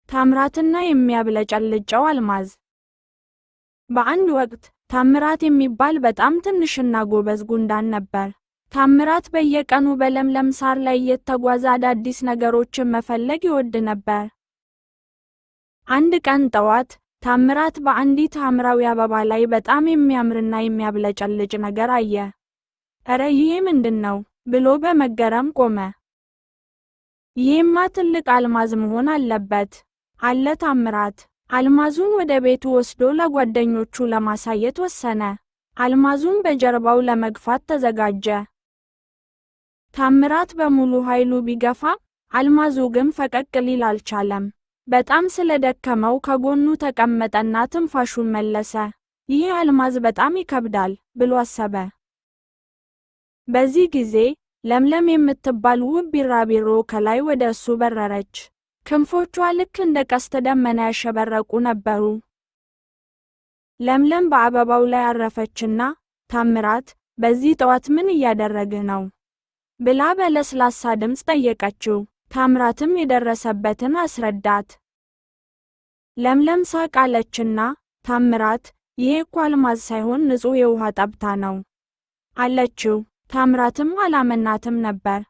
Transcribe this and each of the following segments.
ታምራትና የሚያብለጨልጨው አልማዝ። በአንድ ወቅት ታምራት የሚባል በጣም ትንሽና ጎበዝ ጉንዳን ነበር። ታምራት በየቀኑ በለምለም ሳር ላይ እየተጓዘ አዳዲስ ነገሮችን መፈለግ ይወድ ነበር። አንድ ቀን ጠዋት ታምራት በአንዲት ሐምራዊ አበባ ላይ በጣም የሚያምርና የሚያብለጨልጭ ነገር አየ። "እረ ይሄ ምንድነው?" ብሎ በመገረም ቆመ። "ይሄማ ትልቅ አልማዝ መሆን አለበት" አለ ታምራት። አልማዙን ወደ ቤቱ ወስዶ ለጓደኞቹ ለማሳየት ወሰነ። አልማዙን በጀርባው ለመግፋት ተዘጋጀ። ታምራት በሙሉ ኃይሉ ቢገፋ፣ አልማዙ ግን ፈቀቅ ሊል አልቻለም። በጣም ስለደከመው ከጎኑ ተቀመጠና ትንፋሹን መለሰ። "ይህ አልማዝ በጣም ይከብዳል" ብሎ አሰበ። በዚህ ጊዜ ለምለም የምትባል ውብ ቢራቢሮ ከላይ ወደ እሱ በረረች። ክንፎቿ ልክ እንደ ቀስተ ደመና ያሸበረቁ ነበሩ። ለምለም በአበባው ላይ አረፈችና "ታምራት፣ በዚህ ጠዋት ምን እያደረግህ ነው?" ብላ በለስላሳ ድምፅ ጠየቀችው። ታምራትም የደረሰበትን አስረዳት። ለምለም ሳቅ አለችና "ታምራት፣ ይሄ እኮ አልማዝ ሳይሆን ንጹሕ የውሃ ጠብታ ነው" አለችው። ታምራትም አላመናትም ነበር።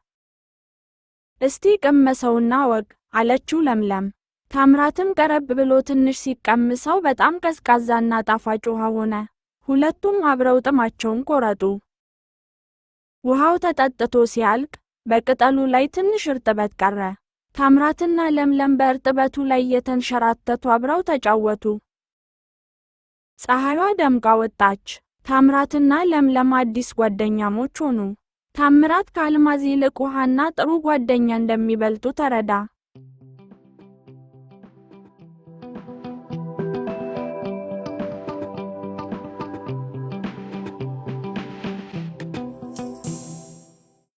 "እስቲ ቅመሰውና ወቅ" አለችው ለምለም። ታምራትም ቀረብ ብሎ ትንሽ ሲቀምሰው በጣም ቀዝቃዛና ጣፋጭ ውሃ ሆነ። ሁለቱም አብረው ጥማቸውን ቆረጡ። ውሃው ተጠጥቶ ሲያልቅ በቅጠሉ ላይ ትንሽ እርጥበት ቀረ። ታምራትና ለምለም በእርጥበቱ ላይ እየተንሸራተቱ አብረው ተጫወቱ። ፀሐይዋ ደምቃ ወጣች። ታምራትና ለምለም አዲስ ጓደኛሞች ሆኑ። ታምራት ከአልማዝ ይልቅ ውሃና ጥሩ ጓደኛ እንደሚበልጡ ተረዳ።